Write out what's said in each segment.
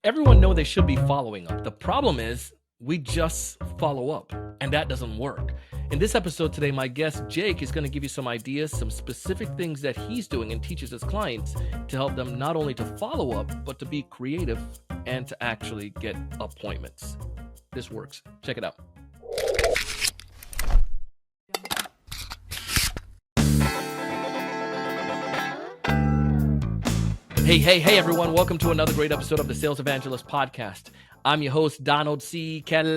Everyone know they should be following up. The problem is we just follow up, and that doesn't work. In this episode today, my guest Jake is going to give you some ideas, some specific things that he's doing and teaches his clients to help them not only to follow up, but to be creative and to actually get appointments. This works. Check it out. Hey, everyone. Welcome to another great episode of the Sales Evangelist Podcast. I'm your host, Donald C. Kelly,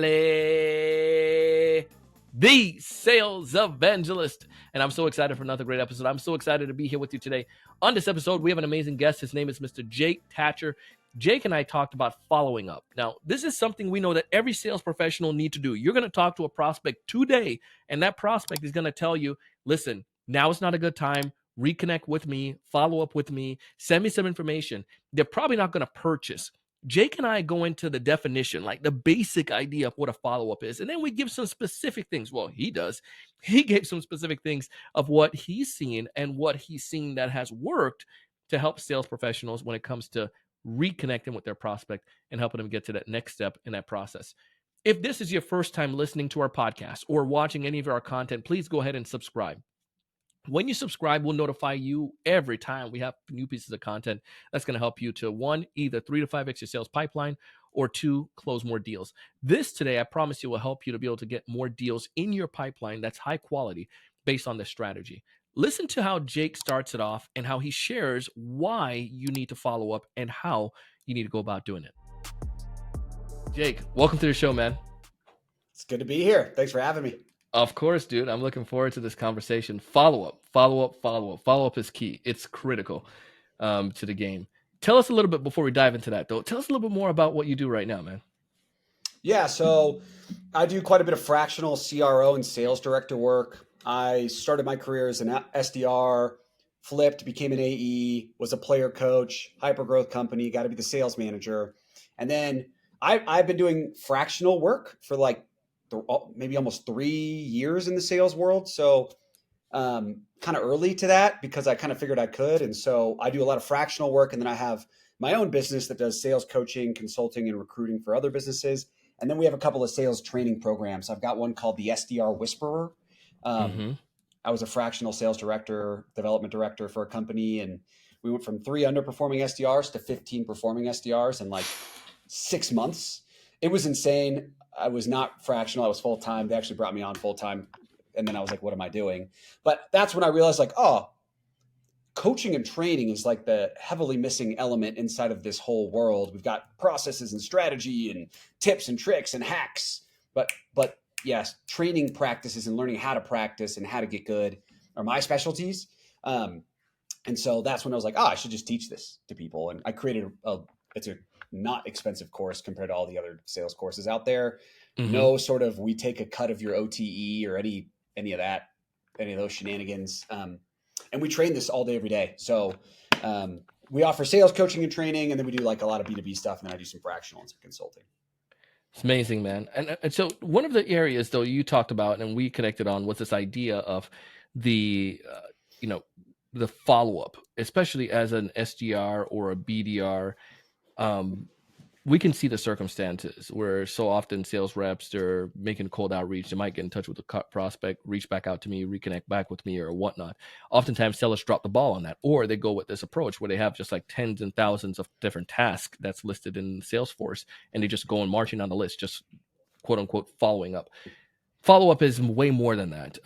the Sales Evangelist. And I'm so excited for another great episode. I'm so excited to be here with you today. On this episode, we have an amazing guest. His name is Mr. Jake Tacher. Jake and I talked about following up. Now, this is something we know that every sales professional need to do. You're going to talk to a prospect today, and that prospect is going to tell you, listen, now is not a good time. Reconnect with me, follow up with me, send me some information. They're probably not going to purchase. Jake and I go into the definition, like the basic idea of what a follow-up is. And then we give some specific things. Well, he does. He gave some specific things of what he's seen and what he's seen that has worked to help sales professionals when it comes to reconnecting with their prospect and helping them get to that next step in that process. If this is your first time listening to our podcast or watching any of our content, please go ahead and subscribe. When you subscribe, we'll notify you every time we have new pieces of content that's going to help you to, one, either 3 to 5x your sales pipeline, or 2, close more deals. This today, I promise you, will help you to be able to get more deals in your pipeline that's high quality based on this strategy. Listen to how Jake starts it off and how he shares why you need to follow up and how you need to go about doing it. Jake, welcome to the show, man. It's good to be here. Thanks for having me. Of course, dude. I'm looking forward to this conversation. Follow up. Follow up is key. It's critical to the game. Tell us a little bit before we dive into that, though. Tell us a little bit more about what you do right now, man. Yeah, so I do quite a bit of fractional CRO and sales director work. I started my career as an SDR, flipped, became an AE, was a player coach, hyper-growth company, got to be the sales manager. And then I've been doing fractional work for like maybe almost 3 years in the sales world. So kind of early to that because I kind of figured I could. And so I do a lot of fractional work. And then I have my own business that does sales coaching, consulting, and recruiting for other businesses. And then we have a couple of sales training programs. I've got one called the SDR Whisperer. I was a fractional sales director, development director for a company. And we went from 3 underperforming SDRs to 15 performing SDRs in like 6 months. It was insane. I was not fractional. I was full-time. They actually brought me on full-time. And then I was like, what am I doing? But that's when I realized like, oh, coaching and training is like the heavily missing element inside of this whole world. We've got processes and strategy and tips and tricks and hacks. But yes, training practices and learning how to practice and how to get good are my specialties. And so that's when I was like, I should just teach this to people. And I created it's a not expensive course compared to all the other sales courses out there. No sort of, we take a cut of your OTE or any of that, any of those shenanigans. And we train this all day, every day. So we offer sales coaching and training, and then we do like a lot of B2B stuff. And then I do some fractional and some consulting. It's amazing, man. And so one of the areas though you talked about and we connected on was this idea of the, the follow-up, especially as an SDR or a BDR. We can see the circumstances where so often sales reps, they're making cold outreach. They might get in touch with a prospect, reach back out to me, reconnect back with me or whatnot. Oftentimes sellers drop the ball on that, or they go with this approach where they have just like tens and thousands of different tasks that's listed in Salesforce, and they just go and marching on the list, just quote unquote following up. Follow-up is way more than that.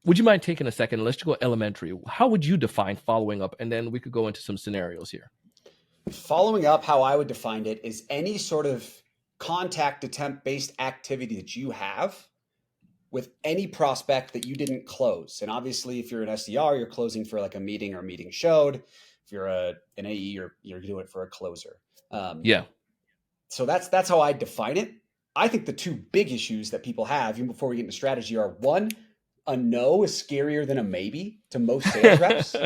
Would you mind taking a second? Let's go elementary. How would you define following up? And then we could go into some scenarios here. Following up, how I would define it, is any sort of contact attempt-based activity that you have with any prospect that you didn't close. And obviously, if you're an SDR, you're closing for like a meeting or a meeting showed. If you're an AE, you're doing it for a closer. So that's how I define it. I think the 2 big issues that people have, even before we get into strategy, are one, a no is scarier than a maybe to most sales reps.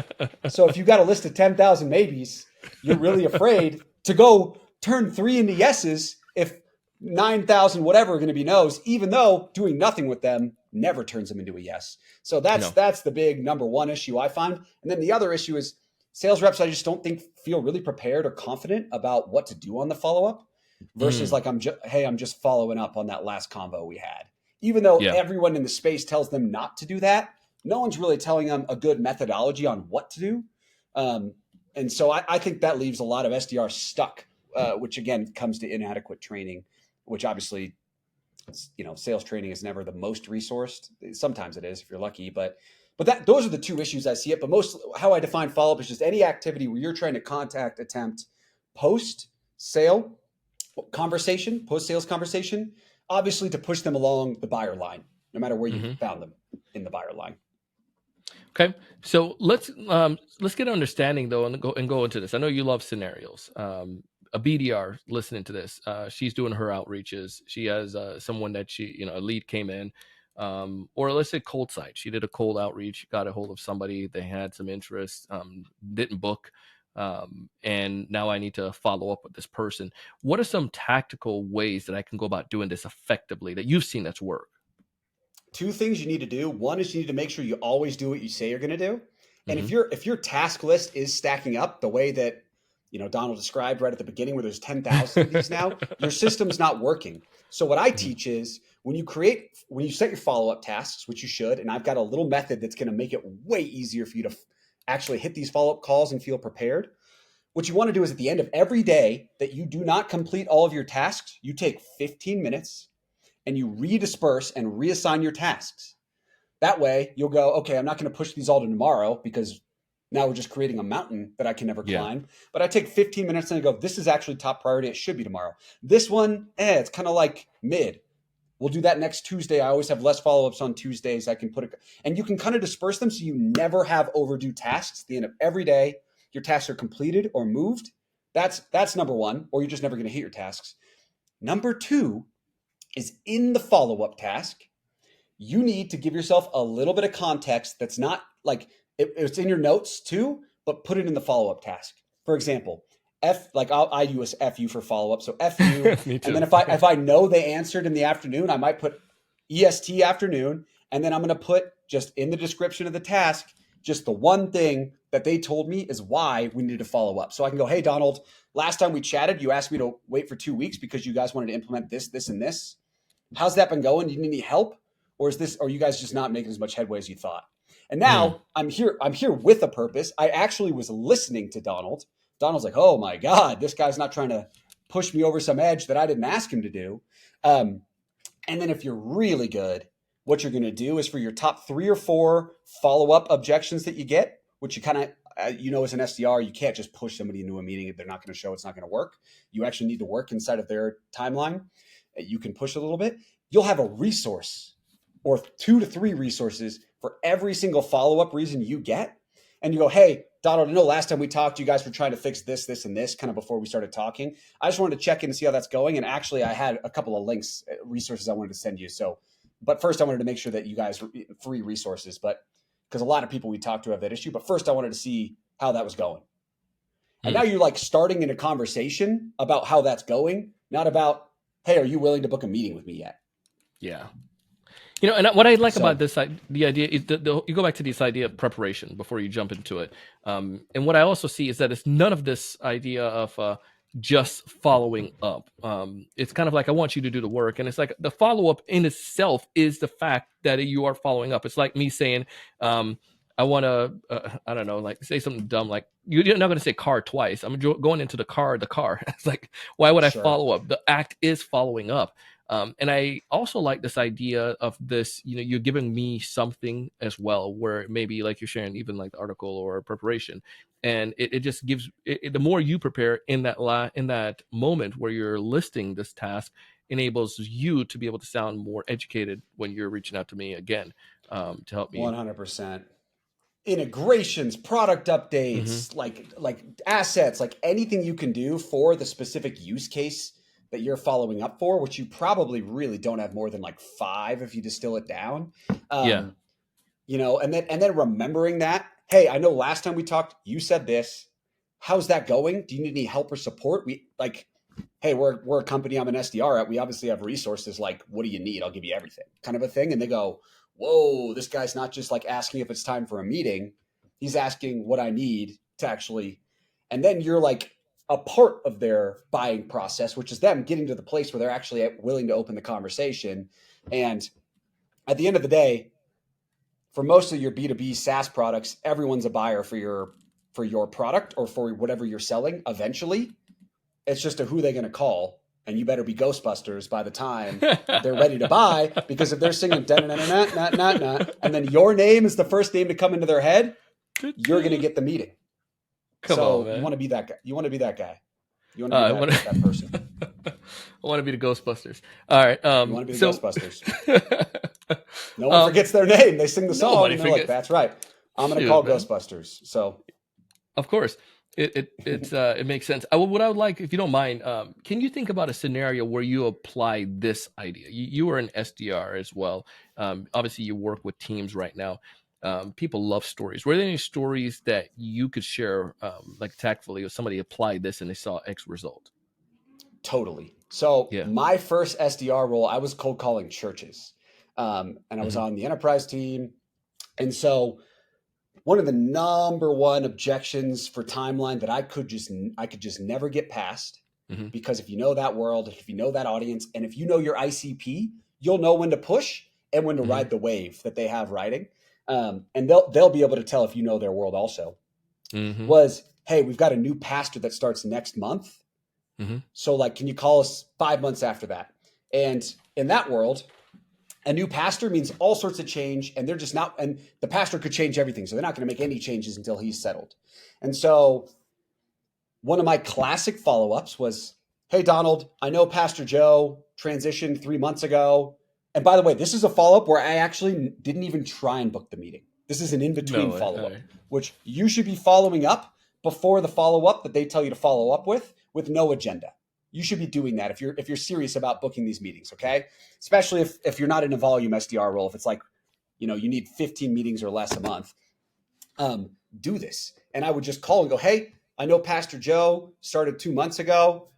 So if you've got a list of 10,000 maybes, you're really afraid to go turn 3 into yeses if 9,000 whatever are going to be no's, even though doing nothing with them never turns them into a yes. So that's the big number one issue I find. And then the other issue is sales reps, I just don't think feel really prepared or confident about what to do on the follow-up. versus like, I'm just following up on that last convo we had. Even though Yeah. everyone in the space tells them not to do that, no one's really telling them a good methodology on what to do. And so I think that leaves a lot of SDRs stuck, which again comes to inadequate training, which obviously, sales training is never the most resourced. Sometimes it is if you're lucky, but those are the two issues I see it. But most how I define follow-up is just any activity where you're trying to attempt post-sales conversation, obviously to push them along the buyer line, no matter where you found them in the buyer line. Okay, so let's get an understanding though, and go into this. I know you love scenarios. A BDR listening to this, she's doing her outreaches. She has someone that a lead came in, or let's say cold site. She did a cold outreach, got a hold of somebody. They had some interest, didn't book, and now I need to follow up with this person. What are some tactical ways that I can go about doing this effectively that you've seen that's work? Two things you need to do. One is you need to make sure you always do what you say you're going to do. And if your task list is stacking up the way that Donald described right at the beginning, where there's 10,000 of these now, your system's not working. So what I teach is when you set your follow-up tasks, which you should, and I've got a little method that's going to make it way easier for you to actually hit these follow-up calls and feel prepared. What you want to do is at the end of every day that you do not complete all of your tasks, you take 15 minutes and you redisperse and reassign your tasks. That way you'll go, okay, I'm not going to push these all to tomorrow because now we're just creating a mountain that I can never climb. But I take 15 minutes and I go, this is actually top priority. It should be tomorrow. This one, it's kind of like mid. We'll do that next Tuesday. I always have less follow-ups on Tuesdays. I can and you can kind of disperse them so you never have overdue tasks. At the end of every day, your tasks are completed or moved. That's number one, or you're just never going to hit your tasks. Number two is in the follow-up task, you need to give yourself a little bit of context that's not like it's in your notes too, but put it in the follow-up task. For example, I use FU for follow-up. So FU, Me too. and then if I know they answered in the afternoon, I might put EST afternoon, and then I'm going to put just in the description of the task, just the one thing that they told me is why we needed to follow up. So I can go, hey, Donald, last time we chatted, you asked me to wait for 2 weeks because you guys wanted to implement this, this, and this. How's that been going? Do you need any help? Or are you guys just not making as much headway as you thought? And now I'm here with a purpose. I actually was listening to Donald. Donald's like, oh my God, this guy's not trying to push me over some edge that I didn't ask him to do. And then if you're really good, what you're going to do is for your top 3 or 4 follow-up objections that you get, which you kind of, as an SDR, you can't just push somebody into a meeting if they're not going to show it's not going to work. You actually need to work inside of their timeline. You can push a little bit. You'll have a resource or 2 to 3 resources for every single follow-up reason you get. And you go, hey, Donald, I know last time we talked, you guys were trying to fix this, this, and this kind of before we started talking. I just wanted to check in and see how that's going. And actually, I had a couple of links, resources I wanted to send you. But first I wanted to make sure that you guys were free resources, but because a lot of people we talked to have that issue. But first I wanted to see how that was going. And now you're like starting in a conversation about how that's going, not about, hey, are you willing to book a meeting with me yet? Yeah. And what I like about this, the idea is you go back to this idea of preparation before you jump into it. And what I also see is that it's none of this idea of just following up. It's kind of like, I want you to do the work. And it's like the follow-up in itself is the fact that you are following up. It's like me saying, I want to, I don't know, like say something dumb, like you're not going to say car twice. I'm going into the car. It's like, why would I follow up? The act is following up. And I also like this idea of this, you're giving me something as well, where maybe like you're sharing even like the article or preparation. And it just gives the more you prepare in that moment where you're listing this task, enables you to be able to sound more educated when you're reaching out to me again to help me. 100%. Integrations, product updates, like assets, like anything you can do for the specific use case that you're following up for, which you probably really don't have more than like 5 if you distill it down. And then remembering that, hey, I know last time we talked, you said this. How's that going? Do you need any help or support? Hey, we're a company I'm an SDR at. We obviously have resources. Like, what do you need? I'll give you everything, kind of a thing. And they go, whoa, this guy's not just like asking if it's time for a meeting. He's asking what I need to actually, and then you're like, a part of their buying process, which is them getting to the place where they're actually willing to open the conversation. And at the end of the day, for most of your B2B SaaS products, everyone's a buyer for your product or for whatever you're selling. Eventually, it's just who they're going to call. And you better be Ghostbusters by the time they're ready to buy, because if they're singing and then your name is the first name to come into their head, you're going to get the meeting. Come on, man. You want to be that guy. You want to be that guy. You want to be that person. I want to be the Ghostbusters. All right. You want to be the Ghostbusters. No one forgets their name. They sing the song and they're like, "That's right. I'm going to call Ghostbusters." So, of course, it makes sense. What I would like, if you don't mind, can you think about a scenario where you apply this idea? You are an SDR as well. Obviously, you work with teams right now. People love stories. Were there any stories that you could share, like tactfully, or somebody applied this and they saw X result? Totally. So my first SDR role, I was cold calling churches, and I was on the enterprise team. And so one of the number one objections for timeline that I could just never get past, because if you know that world, if you know that audience, and if you know your ICP, you'll know when to push and when to ride the wave that they have riding. And they'll be able to tell if you know their world also. Was, hey, we've got a new pastor that starts next month. So like, can you call us 5 months after that? And in that world, a new pastor means all sorts of change, and they're just not, and the pastor could change everything. So they're not going to make any changes until he's settled. And so one of my classic follow-ups was, hey, Donald, I know Pastor Joe transitioned 3 months ago. And by the way, this is a follow-up where I actually didn't even try and book the meeting. This is an in-between follow-up, which you should be following up before the follow-up that they tell you to follow up with no agenda. You should be doing that if you're serious about booking these meetings, okay? Especially if you're not in a volume SDR role, if it's like, you need 15 meetings or less a month, do this. And I would just call and go, hey, I know Pastor Joe started 2 months ago.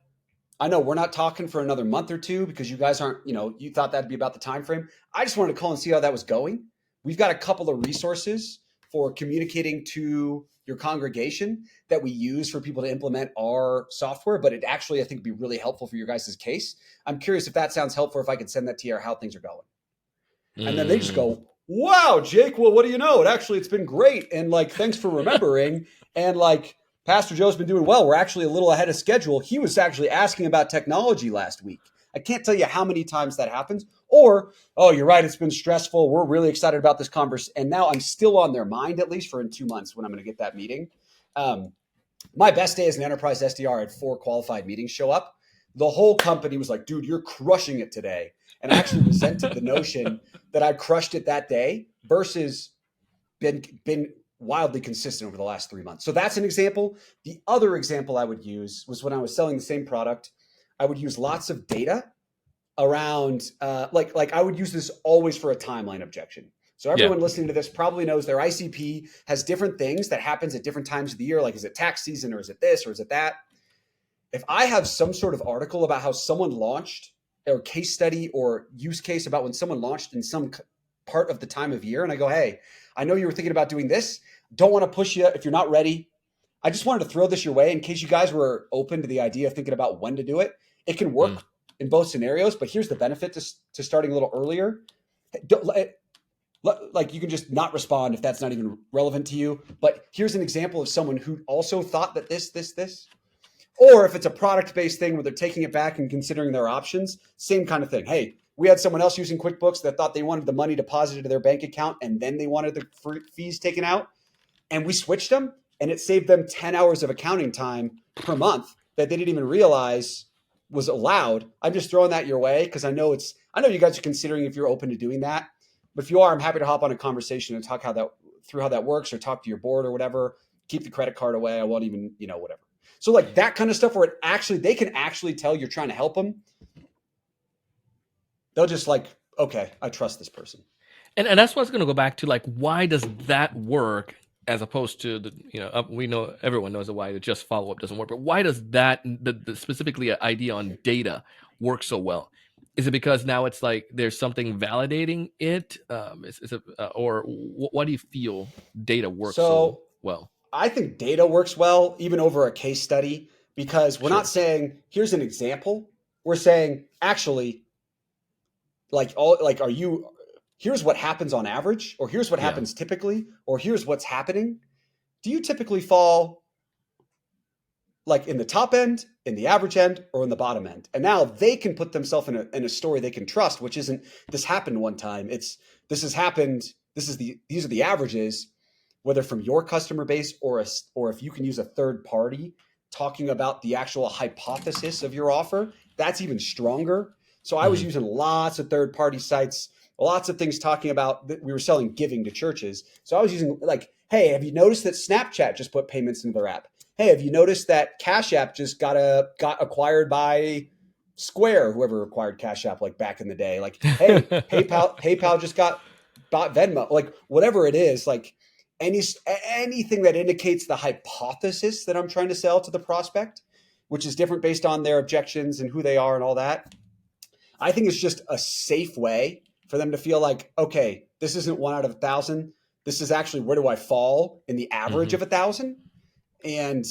I know we're not talking for another month or two because you guys aren't, you thought that'd be about the time frame. I just wanted to call and see how that was going. We've got a couple of resources for communicating to your congregation that we use for people to implement our software, but it actually, I think, would be really helpful for your guys' case. I'm curious if that sounds helpful, if I could send that to you, or how things are going. And then they just go, wow, Jake, well, what do you know? It's been great. And like, thanks for remembering. And like, Pastor Joe's been doing well. We're actually a little ahead of schedule. He was actually asking about technology last week. I can't tell you how many times that happens. Or, oh, you're right, it's been stressful. We're really excited about this conversation. And now I'm still on their mind, at least for in 2 months when I'm going to get that meeting. My best day as an enterprise SDR, I had 4 qualified meetings show up. The whole company was like, dude, you're crushing it today. And I actually resented the notion that I crushed it that day versus been wildly consistent over the last 3 months. So that's an example. The other example I would use was when I was selling the same product, I would use lots of data around, like I would use this always for a timeline objection. So everyone listening to this probably knows their ICP has different things that happens at different times of the year. Like, is it tax season, or is it this, or is it that? If I have some sort of article about how someone launched, or case study or use case about when someone launched in some part of the time of year, and I go, hey, I know you were thinking about doing this. Don't want to push you if you're not ready. I just wanted to throw this your way in case you guys were open to the idea of thinking about when to do it. It can work in both scenarios, but here's the benefit to starting a little earlier. Like, you can just not respond if that's not even relevant to you. But here's an example of someone who also thought that this. Or if it's a product-based thing where they're taking it back and considering their options, same kind of thing. Hey, we had someone else using QuickBooks that thought they wanted the money deposited to their bank account and then they wanted the fees taken out. And we switched them, and it saved them 10 hours of accounting time per month that they didn't even realize was allowed. I'm just throwing that your way because I know you guys are considering if you're open to doing that. But if you are, I'm happy to hop on a conversation and talk through how that works, or talk to your board or whatever. Keep the credit card away. I won't even, whatever. So like that kind of stuff where they can actually tell you're trying to help them. They'll just like, okay, I trust this person. And that's what I was going to go back to. Like, why does that work as opposed to we know, everyone knows why the just follow up doesn't work, but why does that the specifically an idea on data work so well? Is it because now it's like there's something validating it? Or why do you feel data works so well? I think data works well, even over a case study, because we're not saying, here's an example. We're saying, actually, here's what happens on average, or here's what happens typically, or here's what's happening. Do you typically fall like in the top end, in the average end, or in the bottom end? And now they can put themselves in a story they can trust, which isn't, this happened one time. This has happened. These are the averages, whether from your customer base or if you can use a third party talking about the actual hypothesis of your offer, that's even stronger. So I was using lots of third party sites, lots of things talking about that we were selling giving to churches. So I was using like, hey, have you noticed that Snapchat just put payments into their app? Hey, have you noticed that Cash App just got acquired by Square, whoever acquired Cash App like back in the day? Like, hey, PayPal just bought Venmo, like whatever it is, like anything that indicates the hypothesis that I'm trying to sell to the prospect, which is different based on their objections and who they are and all that. I think it's just a safe way for them to feel like, okay, this isn't 1 out of 1,000. This is actually, where do I fall in the average of 1,000? And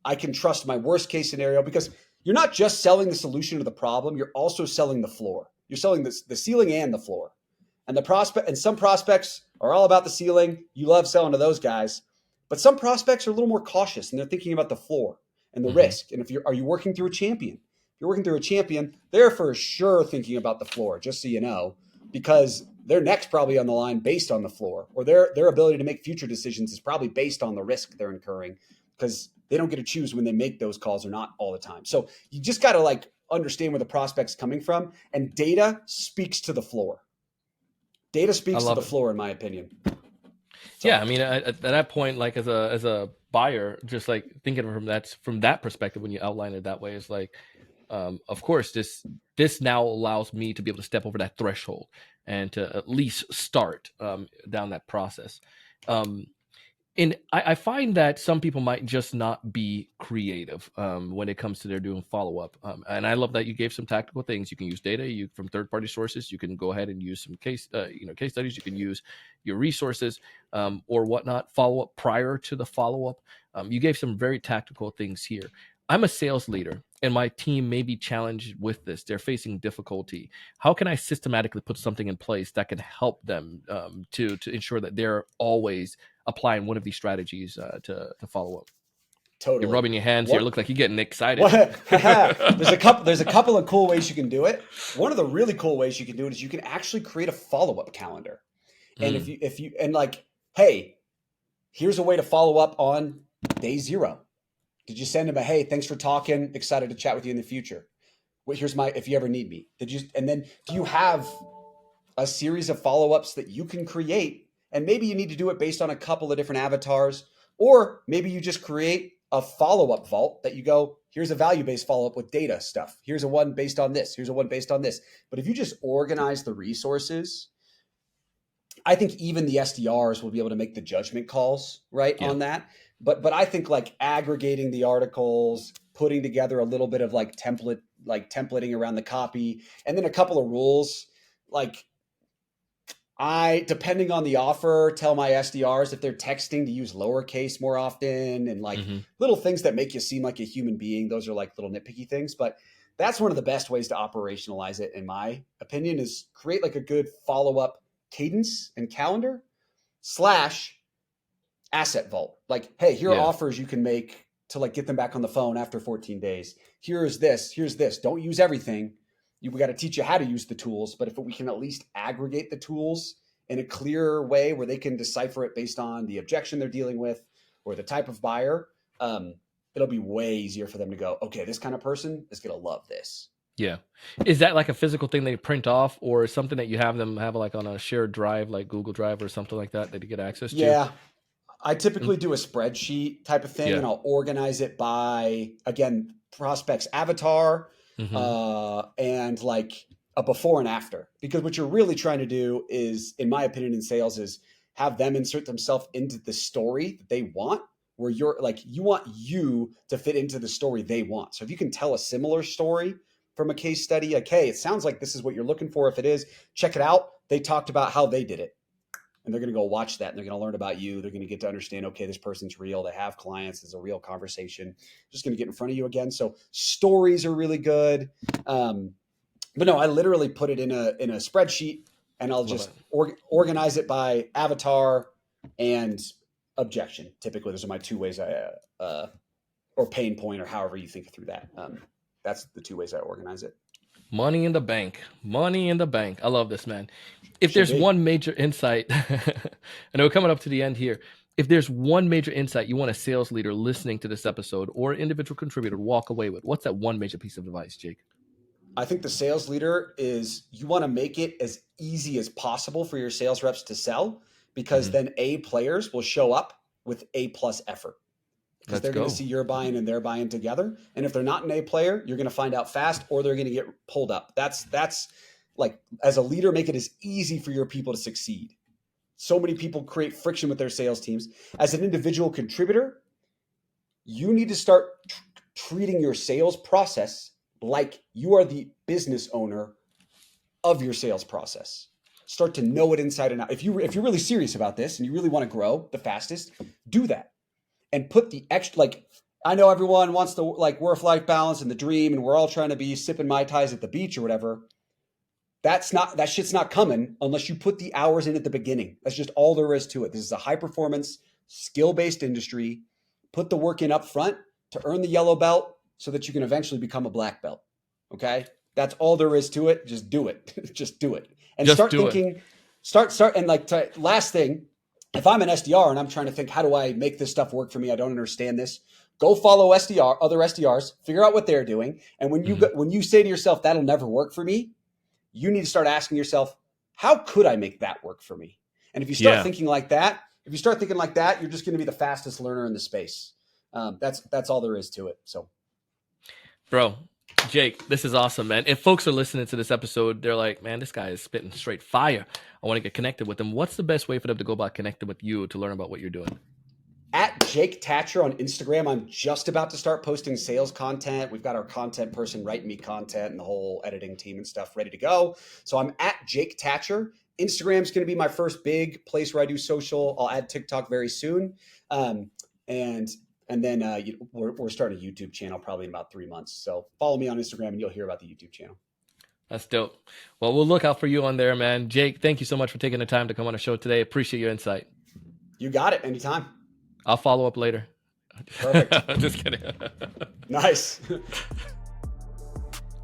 I can trust my worst case scenario, because you're not just selling the solution to the problem. You're also selling the floor. You're selling the ceiling and the floor. And some prospects are all about the ceiling. You love selling to those guys, but some prospects are a little more cautious and they're thinking about the floor and the risk. And are you working through a champion? If you're working through a champion, they're for sure thinking about the floor, just so you know, because their neck's probably on the line based on the floor, or their ability to make future decisions is probably based on the risk they're incurring, because they don't get to choose when they make those calls or not all the time. So you just got to like understand where the prospect's coming from, and data speaks to the floor. Data speaks to the floor, in my opinion. So, yeah, I mean, at that point, like as a buyer, just like thinking from that perspective, when you outline it that way, is like, of course, this now allows me to be able to step over that threshold and to at least start down that process. And I find that some people might just not be creative when it comes to their doing follow-up. And I love that you gave some tactical things. You can use data from third-party sources. You can go ahead and use some case studies. You can use your resources or whatnot, follow-up prior to the follow-up. You gave some very tactical things here. I'm a sales leader, and my team may be challenged with this. They're facing difficulty. How can I systematically put something in place that can help them to ensure that they're always applying one of these strategies to follow up? Totally. You're rubbing your hands here. It looks like you're getting excited. There's a couple of cool ways you can do it. One of the really cool ways you can do it is you can actually create a follow-up calendar. And if you like, hey, here's a way to follow up on day 0. Did you send him hey, thanks for talking, excited to chat with you in the future. Here's if you ever need me. And then do you have a series of follow-ups that you can create? And maybe you need to do it based on a couple of different avatars, or maybe you just create a follow-up vault that you go, here's a value-based follow-up with data stuff. Here's a one based on this. Here's a one based on this. But if you just organize the resources, I think even the SDRs will be able to make the judgment calls on that. But I think like aggregating the articles, putting together a little bit of templating around the copy, and then a couple of rules. Like depending on the offer, tell my SDRs if they're texting to use lowercase more often, and little things that make you seem like a human being. Those are like little nitpicky things, but that's one of the best ways to operationalize it, in my opinion, is create like a good follow-up cadence and calendar / asset vault. Like, hey, here are offers you can make to like get them back on the phone after 14 days. Here's this. Don't use everything. We got to teach you how to use the tools. But if we can at least aggregate the tools in a clear way where they can decipher it based on the objection they're dealing with or the type of buyer, it'll be way easier for them to go, okay, this kind of person is going to love this. Yeah. Is that like a physical thing they print off, or something that you have them have like on a shared drive, like Google Drive or something like that you get access to? Yeah. I typically do a spreadsheet type of thing, and I'll organize it by, again, prospect's avatar and like a before and after. Because what you're really trying to do is, in my opinion, in sales, is have them insert themselves into the story that they want, where you want you to fit into the story they want. So if you can tell a similar story from a case study, like, hey, it sounds like this is what you're looking for. If it is, check it out. They talked about how they did it. and they're going to go watch that, and they're going to learn about you. They're going to get to understand, okay, this person's real. They have clients. It's a real conversation. Just going to get in front of you again. So stories are really good. But no, I literally put it in a spreadsheet, and I'll just organize it by avatar and objection. Typically, those are my two ways or pain point, or however you think through that. That's the two ways I organize it. Money in the bank. Money in the bank. I love this, man. If there's one major insight, and we're coming up to the end here. If there's one major insight you want a sales leader listening to this episode or individual contributor to walk away with, what's that one major piece of advice, Jake? I think the sales leader is, you want to make it as easy as possible for your sales reps to sell, because then A players will show up with A plus effort, because they're going to see your buying and their buying together. And if they're not an A player, you're going to find out fast, or they're going to get pulled up. That's like, as a leader, make it as easy for your people to succeed. So many people create friction with their sales teams. As an individual contributor, you need to start treating your sales process like you are the business owner of your sales process. Start to know it inside and out. If you're really serious about this and you really want to grow the fastest, do that. And put the extra, like, I know everyone wants the work-life balance and the dream, and we're all trying to be sipping Mai Tais at the beach or whatever. That shit's not coming unless you put the hours in at the beginning. That's just all there is to it. This is a high-performance, skill-based industry. Put the work in up front to earn the yellow belt, so that you can eventually become a black belt. Okay. That's all there is to it. Just do it. Just do it. And just start thinking, start. And last thing, if I'm an SDR and I'm trying to think, how do I make this stuff work for me? I don't understand this. Go follow other SDRs, figure out what they're doing. And when you say to yourself, that'll never work for me, you need to start asking yourself, how could I make that work for me? And if you start thinking like that, you're just going to be the fastest learner in the space. That's all there is to it. So. Bro, Jake, this is awesome, man. If folks are listening to this episode, they're like, man, this guy is spitting straight fire. I want to get connected with him. What's the best way for them to go about connecting with you to learn about what you're doing? At Jake Tacher on Instagram. I'm just about to start posting sales content. We've got our content person writing me content and the whole editing team and stuff ready to go. So I'm at Jake Tacher. Instagram's going to be my first big place where I do social. I'll add TikTok very soon. And then we're starting a YouTube channel probably in about 3 months. So follow me on Instagram and you'll hear about the YouTube channel. That's dope. Well, we'll look out for you on there, man. Jake, thank you so much for taking the time to come on the show today. Appreciate your insight. You got it. Anytime. I'll follow up later. Perfect. Just kidding. Nice.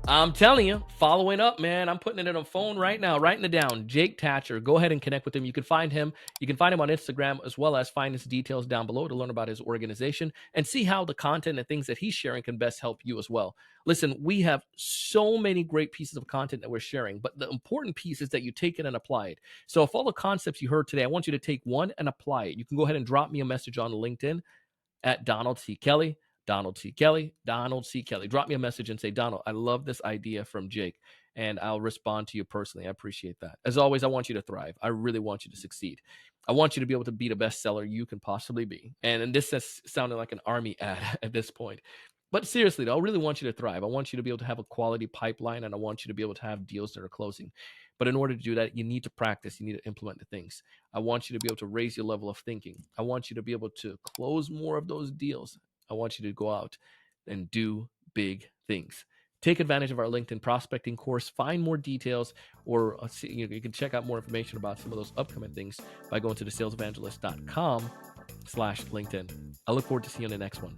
I'm telling you, following up, man. I'm putting it in a phone right now, writing it down. Jake Tacher. Go ahead and connect with him. You can find him. You can find him on Instagram, as well as find his details down below to learn about his organization and see how the content and things that he's sharing can best help you as well. Listen, we have so many great pieces of content that we're sharing, but the important piece is that you take it and apply it. So if all the concepts you heard today, I want you to take one and apply it. You can go ahead and drop me a message on LinkedIn at Donald C. Kelly. Donald C. Kelly. Drop me a message and say, Donald, I love this idea from Jake, and I'll respond to you personally. I appreciate that. As always, I want you to thrive. I really want you to succeed. I want you to be able to be the best seller you can possibly be. And this has sounded like an army ad at this point. But seriously, though, I really want you to thrive. I want you to be able to have a quality pipeline, and I want you to be able to have deals that are closing. But in order to do that, you need to practice. You need to implement the things. I want you to be able to raise your level of thinking. I want you to be able to close more of those deals. I want you to go out and do big things. Take advantage of our LinkedIn prospecting course. Find more details, or you can check out more information about some of those upcoming things by going to the salesevangelist.com/LinkedIn. I look forward to seeing you on the next one.